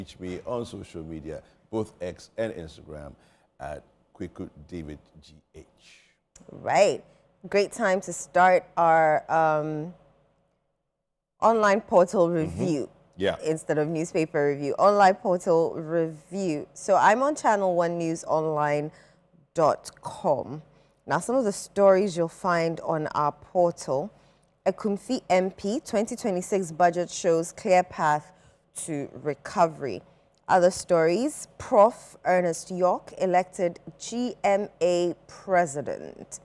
reach me on social media, both X and Instagram, at QuickDavidGH. Right. Great time to start our online portal review. Yeah. Instead of newspaper review, online portal review. So I'm on ChannelOneNewsOnline.com. Now, some of the stories you'll find on our portal. Ekumfi MP 2026 budget shows clear path to recovery. Other stories, Prof. Ernest York elected GMA president.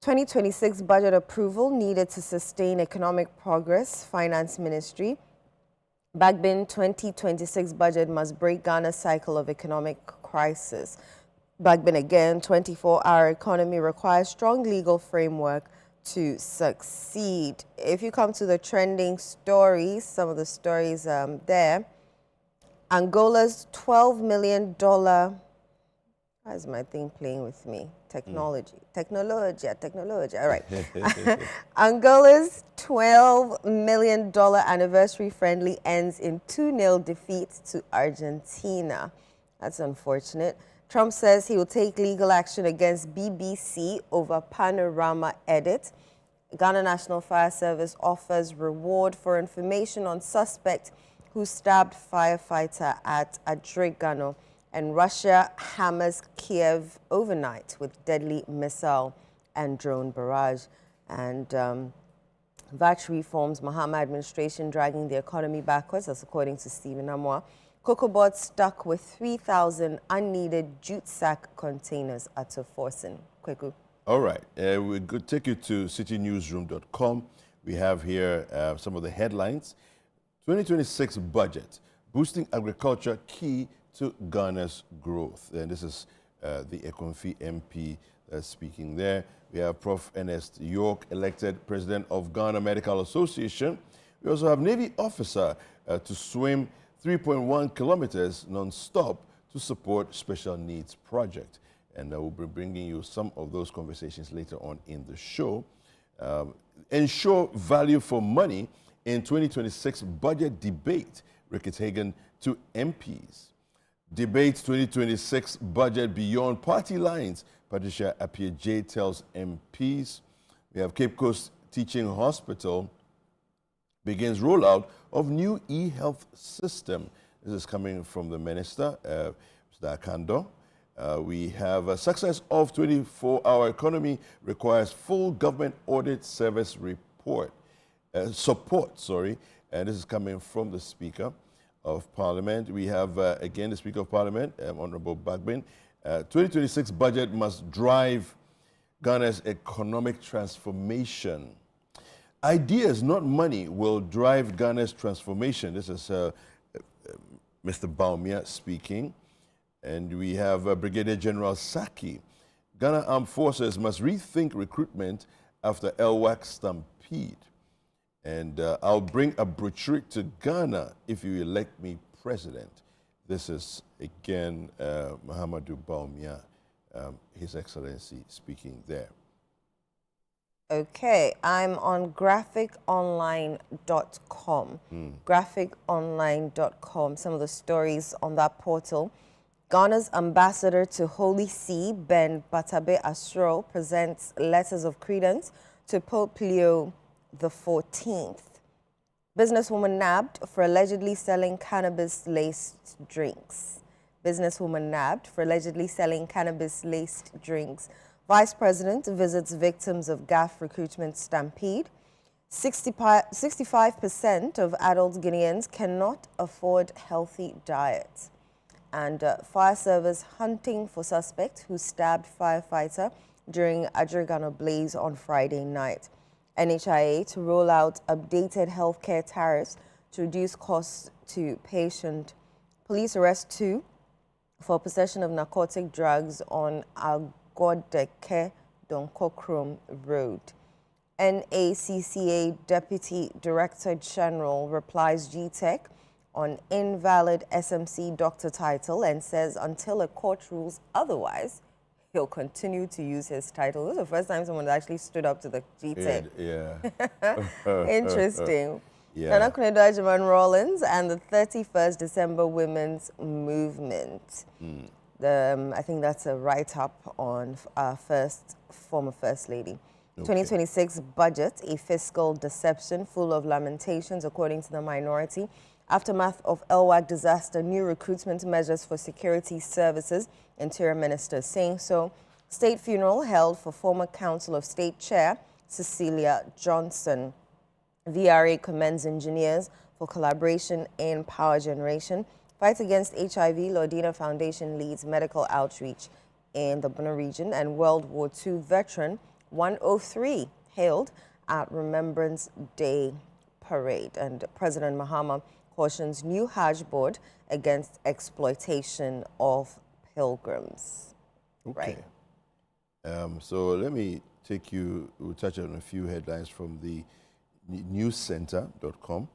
2026 budget approval needed to sustain economic progress, Finance Ministry. Bagbin 2026 budget must break Ghana's cycle of economic crisis. Bagbin again, 24-hour economy requires strong legal framework to succeed. If you come to the trending stories, some of the stories there. Angola's $12 million, why is my thing playing with me? Technology. All right. Angola's $12 million anniversary friendly ends in 2-0 defeat to Argentina. That's unfortunate. Trump says he will take legal action against BBC over panorama edit. Ghana National Fire Service offers reward for information on suspect who stabbed firefighter at Adregano. And Russia hammers Kiev overnight with deadly missile and drone barrage. And VAT reforms, Mahama administration dragging the economy backwards, that's according to Stephen Amwa. Cocoa Board stuck with 3,000 unneeded jute sack containers at Forsen. Kweku. All right. We could take you to citynewsroom.com. We have here some of the headlines. 2026 budget, boosting agriculture key to Ghana's growth. And this is the Ekumfi MP speaking there. We have Prof. Ernest York, elected president of Ghana Medical Association. We also have Navy officer to swim 3.1 kilometers non-stop to support special needs project. And we'll be bringing you some of those conversations later on in the show. Ensure value for money in 2026 budget debate, Rickett Hagan to MPs. Debate 2026 budget beyond party lines, Patricia Appiah-J tells MPs. We have Cape Coast Teaching Hospital begins rollout of new e-health system. This is coming from the minister, Mr. Akando. We have a success of 24-hour economy requires full government audit service support, and this is coming from the Speaker of Parliament. We have, again, the Speaker of Parliament, Honorable Bagbin. 2026 budget must drive Ghana's economic transformation. Ideas, not money, will drive Ghana's transformation. This is Mr. Baumia speaking. And we have Brigadier General Sackey. Ghana Armed Forces must rethink recruitment after LWAC Stampede. And I'll bring a brochure to Ghana if you elect me president. This is, again, Mahamadou Baumia, His Excellency, speaking there. Okay, I'm on graphiconline.com. Graphiconline.com, some of the stories on that portal. Ghana's ambassador to Holy See, Ben Batabe Asro, presents letters of credence to Pope Leo XIV. Businesswoman nabbed for allegedly selling cannabis-laced drinks. Businesswoman nabbed for allegedly selling cannabis-laced drinks. Vice President visits victims of GAF recruitment stampede. 65% of adult Guineans cannot afford healthy diets. And fire service hunting for suspect who stabbed firefighter during Adregano blaze on Friday night. NHIA to roll out updated healthcare tariffs to reduce costs to patient. Police arrest 2 for possession of narcotic drugs on Agodeke Donkokrom Road. NACCA Deputy Director General replies GTEC on invalid SMC doctor title and says until a court rules otherwise, he'll continue to use his title. This is the first time someone actually stood up to the GTEC. Yeah. Interesting. Nana Kunedo Ajiman Rollins and the 31st December Women's Movement. I think that's a write-up on our former First Lady. 2026 budget, a fiscal deception full of lamentations, according to the minority. Aftermath of LWAC disaster, new recruitment measures for security services, Interior Minister saying so. State funeral held for former Council of State Chair Cecilia Johnson. VRA commends engineers for collaboration in power generation. Fight against HIV, Lordina Foundation leads medical outreach in the Bono region. And World War II veteran 103 hailed at Remembrance Day parade. And President Mahama cautions new Hajj board against exploitation of pilgrims. Okay. Right. So let me we'll touch on a few headlines from the Newscenter.com.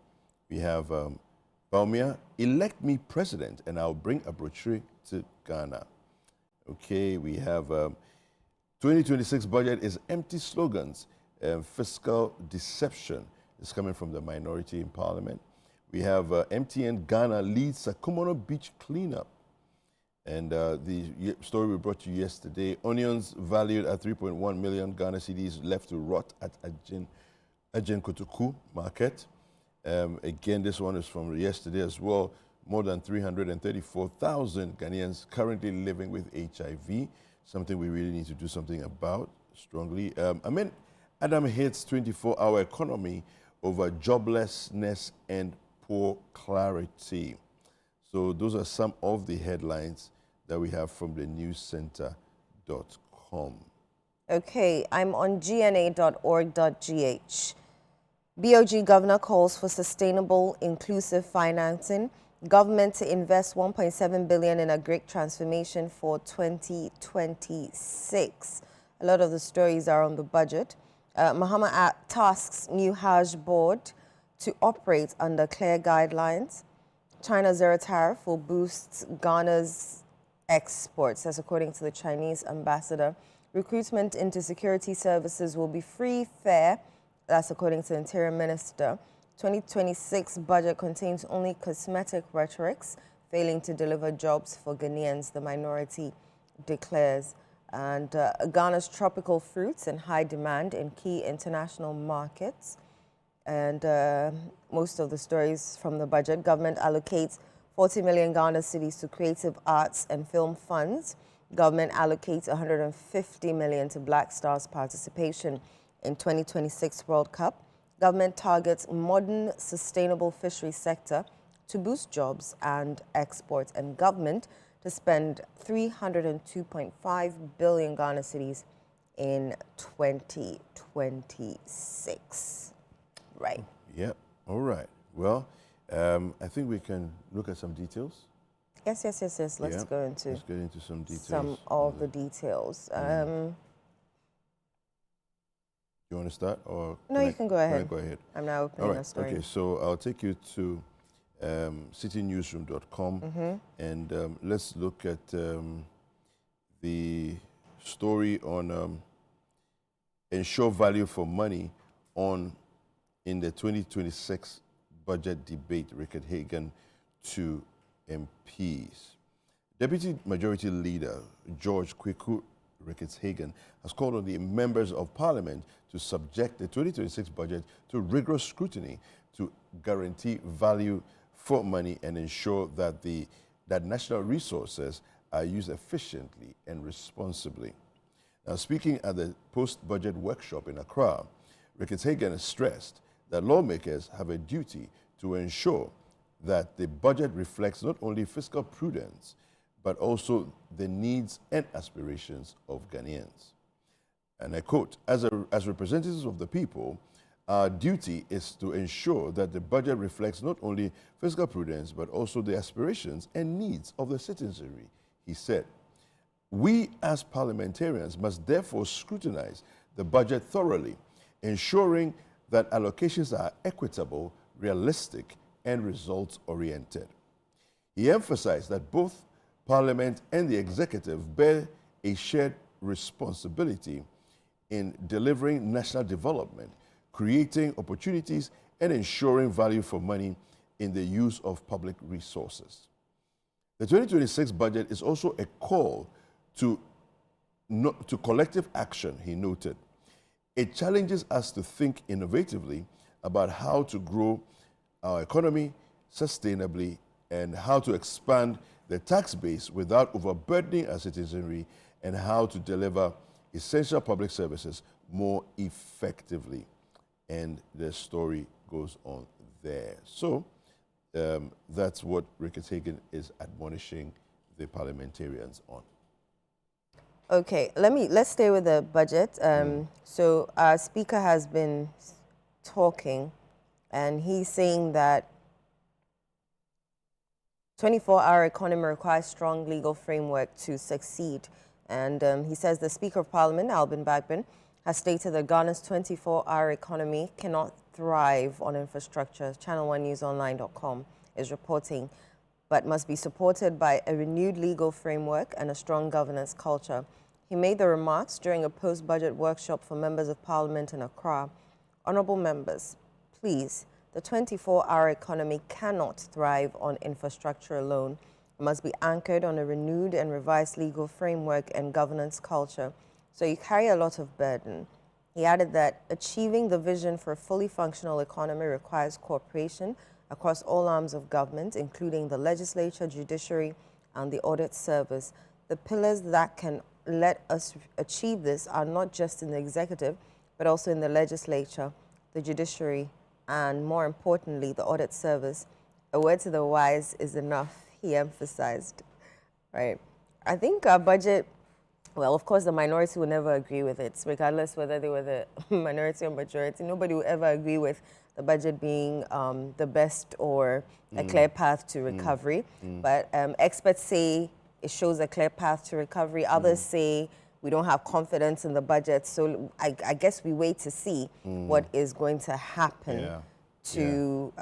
We have Baumia, elect me president and I'll bring a brochure to Ghana. Okay, we have 2026 budget is empty slogans. Fiscal deception is coming from the minority in parliament. We have MTN Ghana leads Sakumono beach cleanup. And the story we brought you yesterday, onions valued at 3.1 million Ghana cedis left to rot at Ajen Kotoku market. Again, this one is from yesterday as well. More than 334,000 Ghanaians currently living with HIV, something we really need to do something about strongly. Adam hits 24-hour economy over joblessness and poor clarity. So those are some of the headlines that we have from the newscenter.com. Okay, I'm on gna.org.gh. BOG governor calls for sustainable, inclusive financing. Government to invest $1.7 billion in agric transformation for 2026. A lot of the stories are on the budget. Mahama tasks new Hajj board to operate under clear guidelines. China's zero tariff will boost Ghana's exports, as according to the Chinese ambassador. Recruitment into security services will be free, fair. That's according to the Interior Minister. 2026 budget contains only cosmetic rhetorics, failing to deliver jobs for Ghanaians, the minority declares. And Ghana's tropical fruits in high demand in key international markets. And most of the stories from the budget. Government allocates 40 million Ghana cedis to creative arts and film funds. Government allocates 150 million to Black Stars participation in 2026 World Cup. Government targets modern, sustainable fishery sector to boost jobs and exports. And government to spend 302.5 billion Ghana cedis in 2026. Right. Yep. All right. Well, I think we can look at some details. Yes. Let's go into Let's get into some details. Some of the details. You want to start, or no? You can go ahead. Go ahead. I'm now opening a story. Okay, so I'll take you to citynewsroom.com, and let's look at the story on ensure value for money in the 2026 budget debate. Rickard Hagan to MPs. Deputy Majority Leader George Kweku Ricketts Hagan has called on the members of Parliament to subject the 2026 budget to rigorous scrutiny to guarantee value for money and ensure that that national resources are used efficiently and responsibly. Now, speaking at the post-budget workshop in Accra, Ricketts Hagan has stressed that lawmakers have a duty to ensure that the budget reflects not only fiscal prudence, but also the needs and aspirations of Ghanaians. And I quote, as representatives of the people, our duty is to ensure that the budget reflects not only fiscal prudence, but also the aspirations and needs of the citizenry, he said. We as parliamentarians must therefore scrutinize the budget thoroughly, ensuring that allocations are equitable, realistic, and results-oriented. He emphasized that both Parliament and the executive bear a shared responsibility in delivering national development, creating opportunities, and ensuring value for money in the use of public resources. The 2026 budget is also a call to collective action, he noted. It challenges us to think innovatively about how to grow our economy sustainably and how to expand the tax base without overburdening our citizenry, and how to deliver essential public services more effectively. And the story goes on there. So that's what Rethink is admonishing the parliamentarians on. Okay, let's stay with the budget. So our speaker has been talking, and he's saying that 24-hour economy requires strong legal framework to succeed. And he says the Speaker of Parliament, Albin Bagbin, has stated that Ghana's 24-hour economy cannot thrive on infrastructure. ChannelOneNewsOnline.com is reporting, but must be supported by a renewed legal framework and a strong governance culture. He made the remarks during a post-budget workshop for members of Parliament in Accra. Honourable members, please, the 24-hour economy cannot thrive on infrastructure alone. It must be anchored on a renewed and revised legal framework and governance culture. So you carry a lot of burden. He added that achieving the vision for a fully functional economy requires cooperation across all arms of government, including the legislature, judiciary, and the audit service. The pillars that can let us achieve this are not just in the executive, but also in the legislature, the judiciary, and more importantly, the audit service. A word to the wise is enough, he emphasized. Right. I think our budget, well, of course, the minority will never agree with it, regardless whether they were the minority or majority. Nobody will ever agree with the budget being the best or a clear path to recovery. But experts say it shows a clear path to recovery. Others say we don't have confidence in the budget. So I guess we wait to see what is going to happen to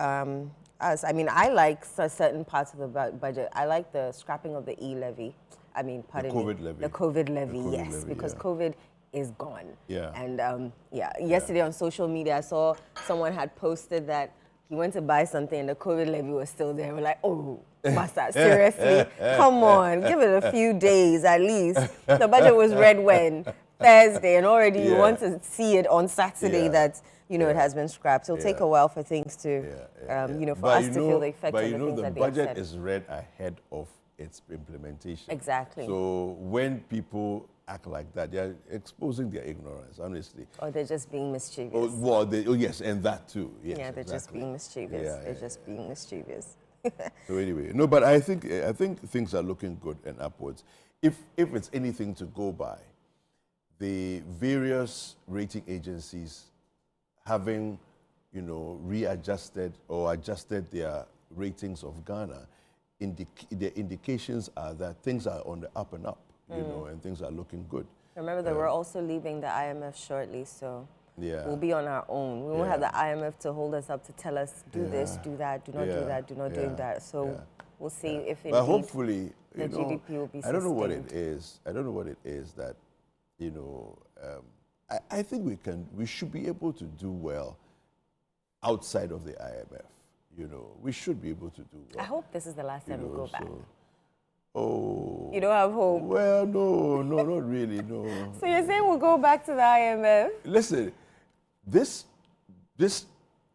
us. I mean, I like certain parts of the budget. I like the scrapping of the e-levy. I mean, pardon me. The COVID levy, yes, because COVID is gone. Yeah. And yesterday on social media, I saw someone had posted that he went to buy something and the COVID levy was still there. We're like, oh, master, seriously? Come on, give it a few days at least. The budget was read when? Thursday, and already you want to see it on Saturday that, you know, it has been scrapped. It'll take a while for things to, you know, for us to feel the effect of the things that they have said. But the budget is read ahead of its implementation. Exactly. So when people act like that, they're exposing their ignorance, honestly. Or they're just being mischievous. Oh, well, yes, and that too. Yes, yeah, they're just being mischievous. They're just being mischievous. So anyway, no, but I think things are looking good and upwards. If it's anything to go by, the various rating agencies having, you know, readjusted or adjusted their ratings of Ghana, the indications are that things are on the up and up, you know, and things are looking good. Remember that we're also leaving the IMF shortly, so we'll be on our own. We won't have the IMF to hold us up to tell us, do this, do that, do not do that, do not do that. So we'll see if indeed hopefully, the GDP will be sustained. I don't know what it is. I don't know what it is that, you know, I think we should be able to do well outside of the IMF. You know, we should be able to do well. I hope this is the last time we go back. Oh. You don't have hope? Well, no, not really, no. So you're saying we'll go back to the IMF? Listen, this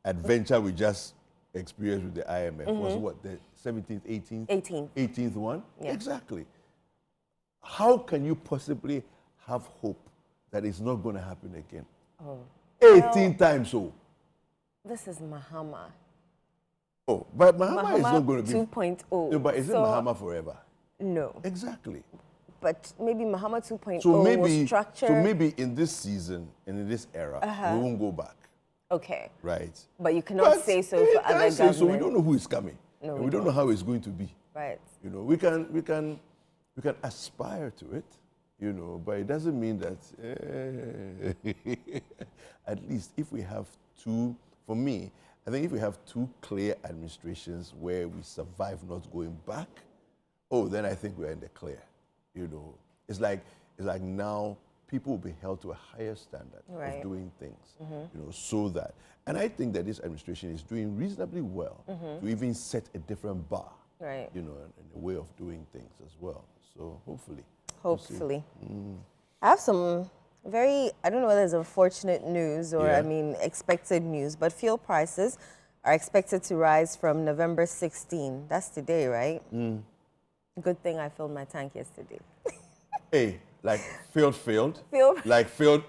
adventure we just experienced with the IMF was what, the 17th, 18th? 18th one? Yeah. Exactly. How can you possibly have hope that it's not going to happen again? Oh. 18 times so. This is Mahama. Oh, but Mahama is not going to be 2.0. No, but is it Mahama forever? No. Exactly. But maybe Mahama 2.0 was structured. So maybe in this season and in this era, we won't go back. Okay. Right. But you cannot say so for other governments. So we don't know who is coming. No, and we don't know how it's going to be. Right. You know, we can aspire to it, you know, but it doesn't mean that at least if we have two, for me, I think if we have two clear administrations where we survive not going back, then I think we're in the clear. You know, it's like now people will be held to a higher standard Right. of doing things, so that. And I think that this administration is doing reasonably well to even set a different bar, Right. in a way of doing things as well. So hopefully. Hopefully. I have some I don't know whether it's unfortunate news or, Yeah. I mean, expected news, but fuel prices are expected to rise from November 16. That's today, right? Good thing I filled my tank yesterday. Hey, like failed. Fuel. Like failed.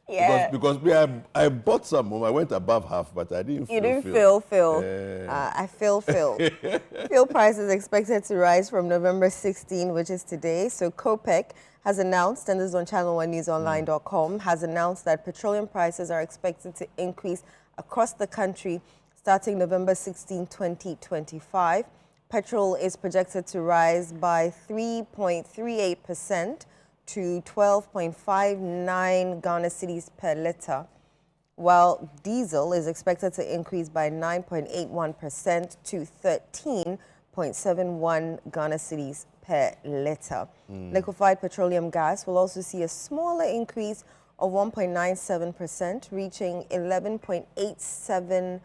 Yeah. Because I bought some. I went above half, but I didn't. You didn't fill. fill. I fill. Fuel prices expected to rise from November 16, which is today. So COPEC has announced, and this is on ChannelOneNewsOnline.com, has announced that petroleum prices are expected to increase across the country starting November 16, 2025. Petrol is projected to rise by 3.38% to 12.59 Ghana cedis per litre, while diesel is expected to increase by 9.81% to 13.71 Ghana cedis per litre. Liquefied petroleum gas will also see a smaller increase of 1.97%, reaching 11.87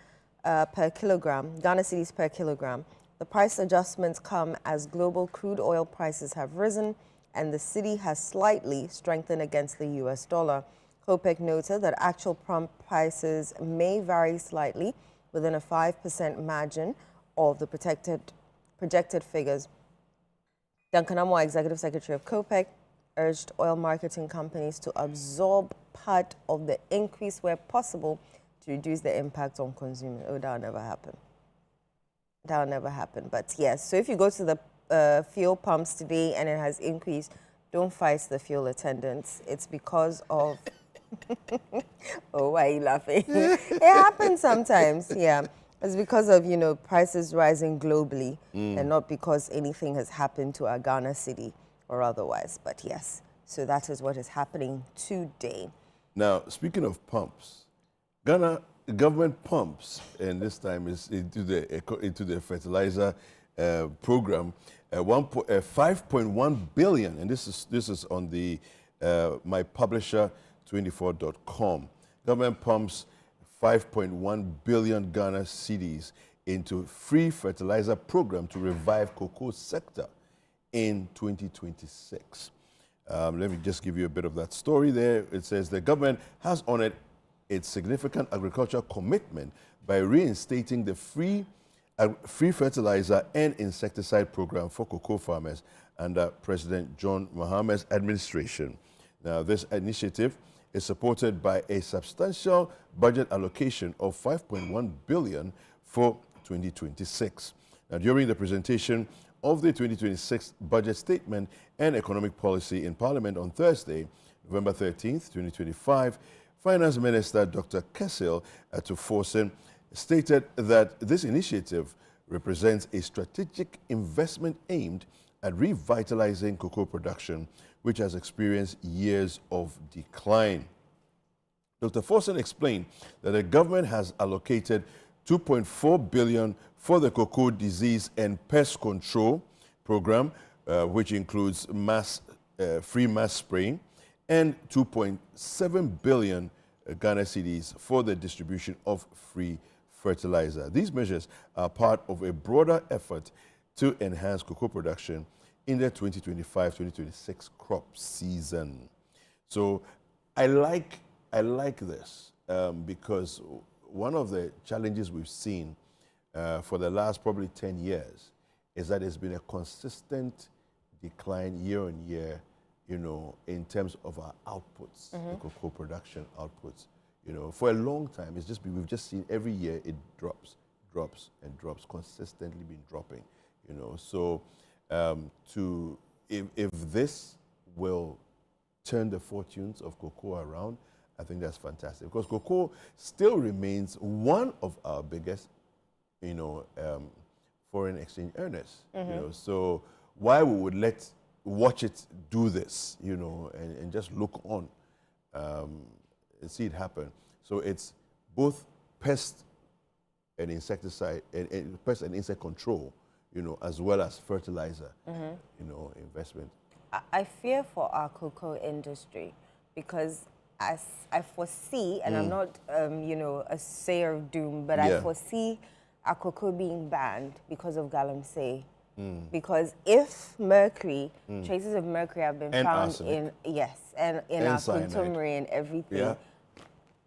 per kilogram, Ghana cedis per kilogram. The price adjustments come as global crude oil prices have risen and the cedi has slightly strengthened against the US dollar. COPEC noted that actual pump prices may vary slightly within a 5% margin of the projected figures. Duncan Amoah, Executive Secretary of COPEC, urged oil marketing companies to absorb part of the increase where possible to reduce the impact on consumers. Oh, that'll never happen. That'll never happen. But yes, so if you go to the fuel pumps today and it has increased, don't fight the fuel attendants. It's because of... Oh, why are you laughing? It happens sometimes, yeah. It's because of, prices rising globally and not because anything has happened to our Ghana cedi or otherwise. But yes, so that is what is happening today. Now, speaking of pumps, Ghana government pumps, and this time is into the fertilizer program, 5.1 billion, and this is on the mypublisher24.com. Government pumps 5.1 billion Ghana cedis into free fertilizer program to revive cocoa sector in 2026. Let me just give you a bit of that story there. It says the government has honored its significant agricultural commitment by reinstating the free fertilizer and insecticide program for cocoa farmers under President John Maham's administration. Now, this initiative is supported by a substantial budget allocation of 5.1 billion for 2026. Now, during the presentation of the 2026 budget statement and economic policy in Parliament on Thursday, November 13th, 2025, Finance Minister Dr. Kessil Atuforsen stated that this initiative represents a strategic investment aimed at revitalizing cocoa production, which has experienced years of decline. Dr. Forsen explained that the government has allocated 2.4 billion for the cocoa disease and pest control program, which includes free mass spraying, and 2.7 billion Ghana cedis for the distribution of free fertilizer. These measures are part of a broader effort to enhance cocoa production in the 2025-2026 crop season. So I like this because one of the challenges we've seen for the last probably 10 years is that there's been a consistent decline year on year, in terms of our outputs, the cocoa production outputs. For a long time, we've just seen every year it drops, consistently been dropping. So if this will turn the fortunes of cocoa around, I think that's fantastic, because cocoa still remains one of our biggest, foreign exchange earners. So why we would watch it do this, and just look on and see it happen. So it's both pest and insecticide, and pest and insect control, as well as fertilizer, investment. I fear for our cocoa industry because as I foresee, and I'm not, you know, a sayer of doom, but I foresee our cocoa being banned because of galamsey. Because if mercury, traces of mercury have been found arsenic. in our contumely and everything,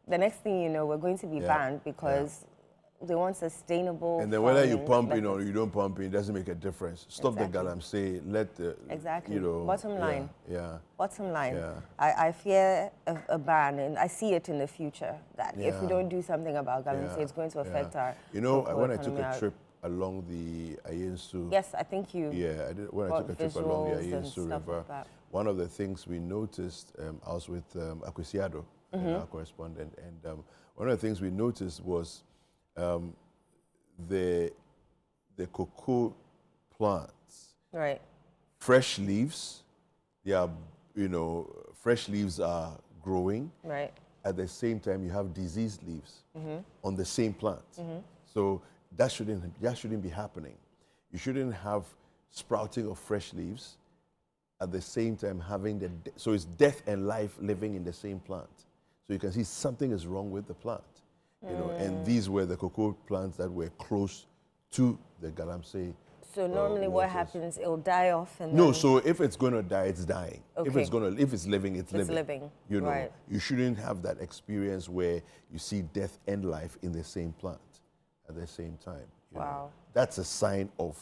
the next thing you know, we're going to be banned because they want sustainable. And then whether you pump in or you don't pump in, it doesn't make a difference. Stop the galamsey, let the, you know. Bottom line. Bottom line. Yeah. I fear a ban, and I see it in the future, that if we don't do something about galamsey, it's going to affect our You know, when I economy, took a trip along the Ayensu. Yes, I think you. Yeah, I did. When I took a trip along the Ayensu River, one of the things we noticed, I was with Akwesiado, our correspondent, and one of the things we noticed was the cocoa plants. Right. Fresh leaves, they are, you know, fresh leaves are growing. Right. At the same time, you have diseased leaves on the same plant. So that shouldn't be happening. You shouldn't have sprouting of fresh leaves at the same time having so it's death and life living in the same plant. So you can see something is wrong with the plant. You know, and these were the cocoa plants that were close to the galamsey. So normally what happens, it'll die off and No, so if it's going to die, it's dying. Okay. If it's living, it's living. You know, right. You shouldn't have that experience where you see death and life in the same plant at the same time. You know? That's a sign of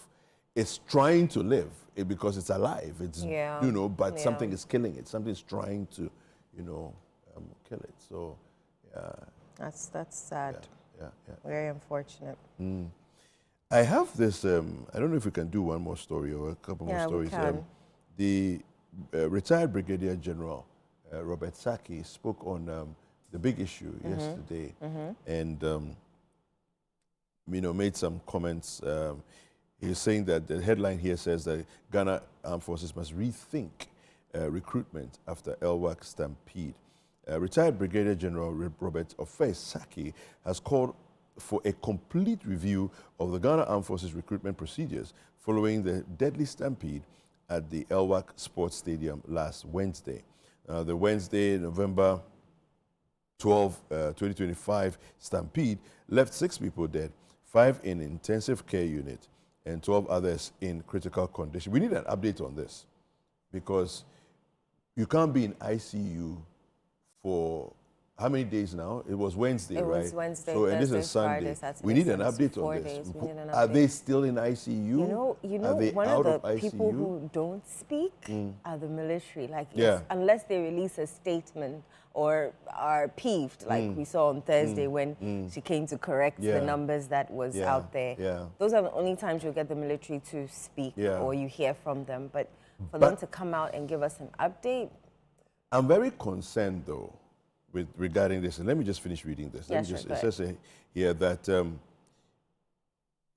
it's trying to live because it's alive. It's you know, but something is killing it. Something's trying to, you know, kill it. So that's sad. Very unfortunate. I have this. I don't know if we can do one more story or a couple more stories. We can. The retired Brigadier General Robert Sackey spoke on the big issue yesterday, and you know, made some comments. He's saying that the headline here says that Ghana Armed Forces must rethink recruitment after Elwak Stampede. Retired Brigadier General Robert Sackey has called for a complete review of the Ghana Armed Forces recruitment procedures following the deadly stampede at the Elwak Sports Stadium last Wednesday. The Wednesday, November 12, 2025 stampede left 6 people dead, 5 in intensive care unit, and 12 others in critical condition. We need an update on this because you can't be in ICU for how many days now? It was Wednesday, right? It was Wednesday, so, Thursday, and this is Sunday. Friday, Saturday, we need an update on 4 this. days. We need an Are update. they still in ICU? You know, are they one out of the of people ICU? who don't speak are the military. Like, unless they release a statement or are peeved, like we saw on Thursday when she came to correct the numbers that was out there. Those are the only times you'll get the military to speak or you hear from them. But for them to come out and give us an update. I'm very concerned, though, regarding this. And let me just finish reading this. It says here that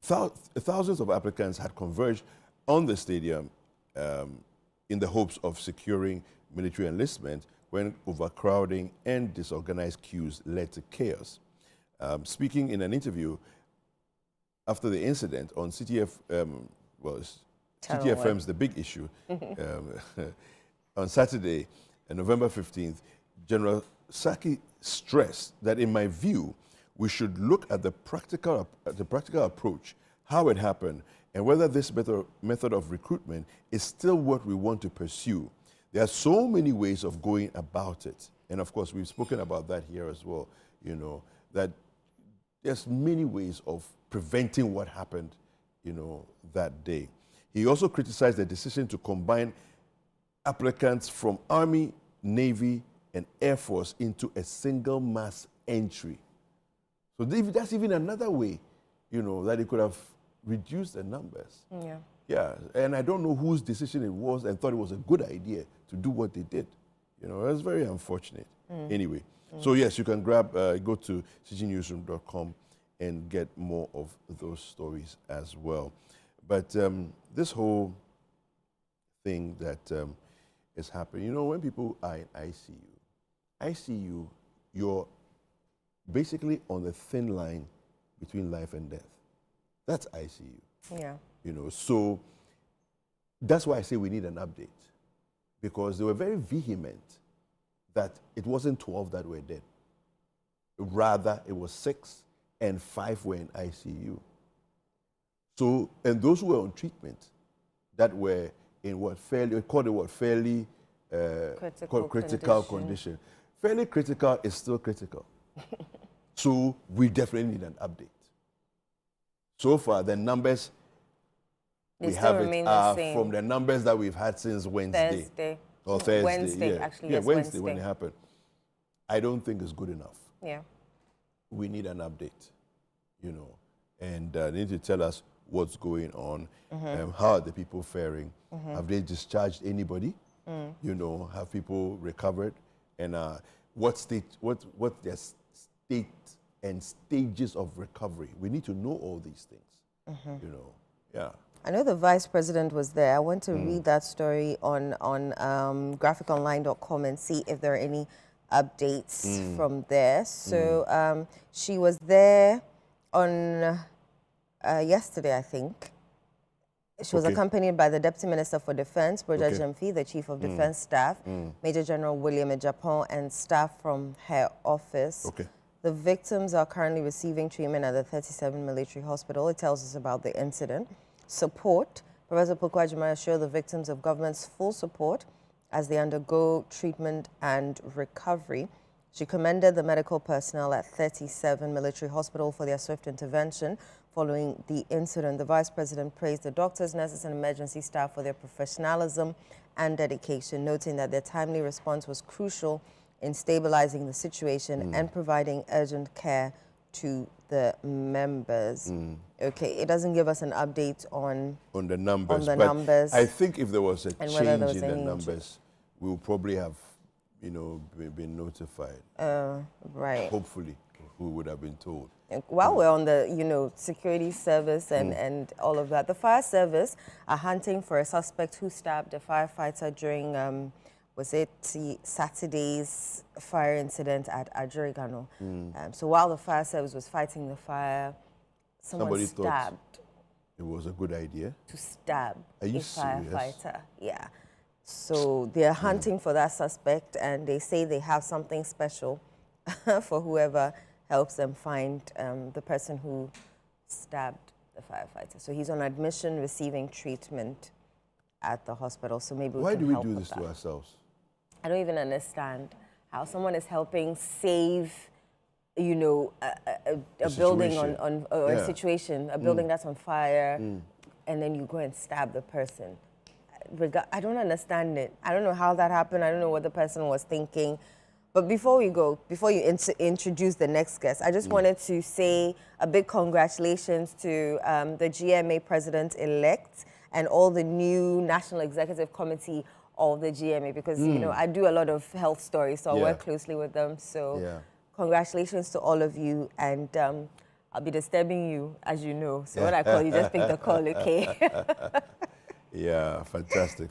thousands of applicants had converged on the stadium in the hopes of securing military enlistment when overcrowding and disorganized queues led to chaos. Speaking in an interview after the incident on CTFM's The Big Issue on Saturday, November 15th, General Sackey stressed that, in my view, we should look at the practical approach, how it happened, and whether this method of recruitment is still what we want to pursue. There are so many ways of going about it. And of course, we've spoken about that here as well, you know, that there's many ways of preventing what happened, you know, that day. He also criticized the decision to combine applicants from Army, Navy, and Air Force into a single mass entry. So that's even another way, you know, that it could have reduced the numbers. Yeah, and I don't know whose decision it was and thought it was a good idea to do what they did. You know, it's very unfortunate. Anyway, so yes, you can go to cgnewsroom.com and get more of those stories as well. But this whole thing that is happening, you know, when people are in ICU, you're basically on the thin line between life and death. That's ICU. Yeah. You know, so that's why I say we need an update. because they were very vehement that it wasn't 12 that were dead. Rather, it was 6 and 5 were in ICU. So, and those who were on treatment that were in what fairly, we call it what, fairly critical condition. Fairly critical is still critical. So we definitely need an update. So far, the numbers They we still have remain it the are same. from the numbers that we've had since Wednesday. Thursday. Or Thursday. Wednesday, yeah. actually, Yeah, yes, Wednesday when Wednesday. it happened. I don't think it's good enough. Yeah. We need an update, you know, and they need to tell us what's going on, how are the people faring, have they discharged anybody, you know, have people recovered, and what their state and stages of recovery. We need to know all these things, you know, yeah. I know the vice president was there. I want to read that story on graphiconline.com and see if there are any updates from there. So she was there on yesterday, I think. She was accompanied by the Deputy Minister for Defense, Brigadier Jamfi, the Chief of Defense Staff, Major General William Ejapon, and staff from her office. Okay. The victims are currently receiving treatment at the 37 Military Hospital. It tells us about the incident. Support. Professor Pokwajima assured the victims of government's full support as they undergo treatment and recovery. She commended the medical personnel at 37 Military Hospital for their swift intervention following the incident. The Vice President praised the doctors, nurses, and emergency staff for their professionalism and dedication, noting that their timely response was crucial in stabilizing the situation and providing urgent care to the members. Okay, it doesn't give us an update on the numbers. but numbers. I think if there was a and change whether there was in the any numbers, we will probably have, you know, been notified. right. Hopefully, we would have been told. And while we're on the, you know, security service and all of that, the fire service are hunting for a suspect who stabbed a firefighter during, was it Saturday's fire incident at Ajurigano. So while the fire service was fighting the fire, someone stabbed. It was a good idea To stab Are you a firefighter. serious? Yeah. So they're hunting for that suspect, and they say they have something special for whoever helps them find the person who stabbed the firefighter. So he's on admission receiving treatment at the hospital. So maybe Why we can do we help do with this that. to ourselves? I don't even understand how someone is helping save, you know, a building situation. or a situation, a building that's on fire, and then you go and stab the person. I don't understand it. I don't know how that happened. I don't know what the person was thinking. But before we go, before you introduce the next guest, I just wanted to say a big congratulations to the GMA president-elect and all the new National Executive Committee of the GMA, because, you know, I do a lot of health stories, so I work closely with them. So congratulations to all of you. And I'll be disturbing you, as you know. So when I call you, just pick the call, okay? Yeah, fantastic.